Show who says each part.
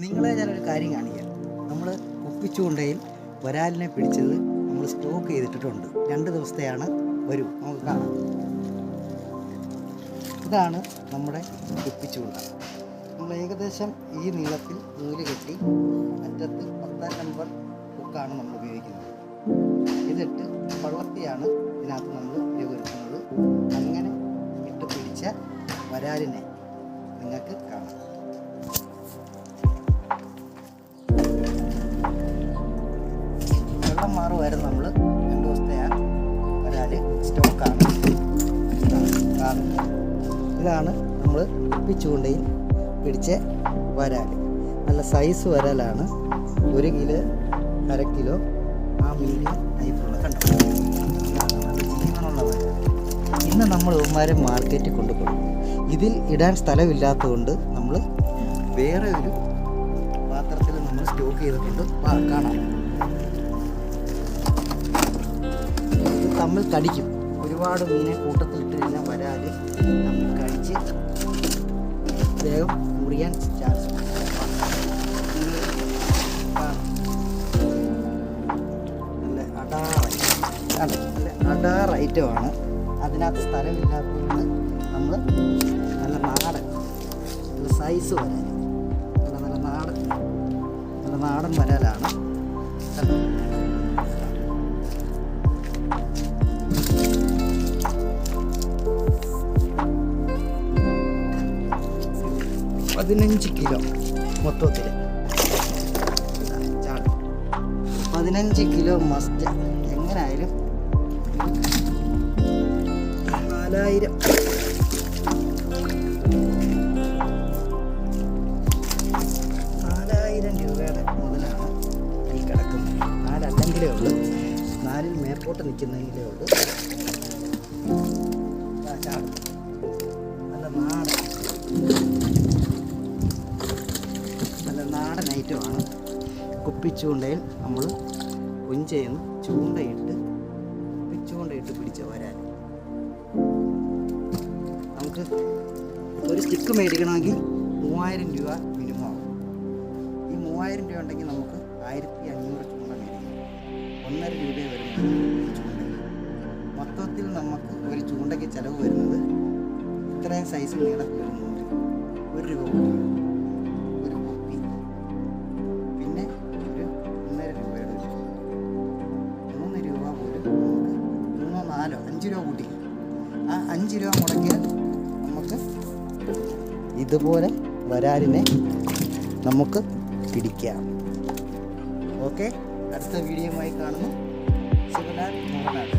Speaker 1: നിങ്ങളെ ഞാനൊരു കാര്യം കാണിക്കാം. നമ്മൾ കുപ്പിച്ചൂണ്ടയിൽ വരാലിനെ പിടിച്ചത് നമ്മൾ സ്റ്റോക്ക് ചെയ്തിട്ടുണ്ട്. 2 ദിവസത്തെയാണ് വരും. നമുക്ക് കാണാം. ഇതാണ് നമ്മുടെ കുപ്പിച്ചൂണ്ട. നമ്മൾ ഏകദേശം ഈ നീളത്തിൽ നൂല് കെട്ടി അറ്റത്ത് 10 നമ്പർ ഹുക്കാണ് നമ്മൾ ഉപയോഗിക്കുന്നത്. ഇതിട്ട് വള്ളത്തിയാണ് ഇതിനകത്ത് നമ്മൾ ഉപയോഗിക്കുന്നത്. അങ്ങനെ ഇട്ട് പിടിച്ച വരാലിനെ നിങ്ങൾക്ക് കാണാം. വെള്ളം മാറുമായിരുന്നു. നമ്മൾ 2 ദിവസത്തെ വരാൽ സ്റ്റോക്കാണ്. ഇതാണ് നമ്മൾ കുപ്പിച്ചൂണ്ടയിൽ പിടിച്ച വരാൽ. നല്ല സൈസ് വരാലാണ്. 1 കിലോ 1/2 കിലോ ആ മീഡിയം ടൈപ്പുള്ള കണ്ടു. നല്ല ജീവനുള്ള വരാൽ. ഇന്ന് നമ്മൾ ഇവന്മാരെ മാർക്കറ്റിൽ കൊണ്ടുപോകും. ഇതിൽ ഇടാൻ സ്ഥലമില്ലാത്തതുകൊണ്ട് നമ്മൾ വേറെ ഒരു പാത്രത്തിൽ നമ്മൾ സ്റ്റോക്ക് ചെയ്തിട്ടുണ്ട്. കാണാം. ഇത് തമ്മിൽ കടിക്കും. ഒരുപാട് മീനെ കൂട്ടത്തിലിട്ട് കഴിഞ്ഞാൽ വരാൽ തമ്മിൽ കടിച്ച് വേഗം മുറിയാൻ ചാൻസ്. നല്ല അടാർ ഐറ്റമാണ്. അതിനകത്ത് സ്ഥലമില്ലാത്തതുകൊണ്ട് നമ്മൾ നല്ല നാടൻ നല്ല സൈസ് വരാൽ, നല്ല നാടൻ വരാലാണ്. കണ്ടോ? 15 കിലോ മൊത്തത്തിൽ. 15 കിലോ മസ്റ്റ്. എങ്ങനായാലും 4000 രൂപയുടെ മുതലാണ് ഈ കിടക്കുന്നത്. 4 അല്ലെങ്കിലേ ഉള്ളൂ. 4-ൽ മേപ്പോട്ട് നിൽക്കുന്നെങ്കിലേ ഉള്ളൂ. നല്ല നാടൻ ഐറ്റമാണ്. കുപ്പിച്ചൂണ്ടയിൽ നമ്മൾ കുഞ്ചയെന്ന് കുപ്പിച്ചൂണ്ടയിട്ട് പിടിച്ച വരാൻ. നമുക്ക് ഒരു സ്റ്റിക്ക് മേടിക്കണമെങ്കിൽ 3000 രൂപ മിനിമം ആവും. ഈ 3000 രൂപ ഉണ്ടെങ്കിൽ നമുക്ക് 1500 ചൂണ്ട മേടിക്കാം. 1.5 രൂപയെ വരുന്നത് ചൂണ്ടയ്ക്ക്. മൊത്തത്തിൽ നമുക്ക് ഒരു ചൂണ്ടയ്ക്ക് ചിലവ് വരുന്നത് ഇത്രയും സൈസ് നീളത്തിൽ വരുന്നുണ്ട് 1 രൂപ കൂടി. ഒരു കുപ്പി, പിന്നെ ഒരു 1.5 രൂപയുടെ 3 രൂപ പോലും നമുക്ക് 3, 4, 5 രൂപ കൂട്ടി. ആ 5 രൂപ മുടക്കിയാൽ നമുക്ക് ഇതുപോലെ വരാലിനെ നമുക്ക് പിടിക്കാം. ഓക്കെ, അടുത്ത വീഡിയോയുമായി കാണുന്നു. ശിവലാൽ മൂന്നാട്.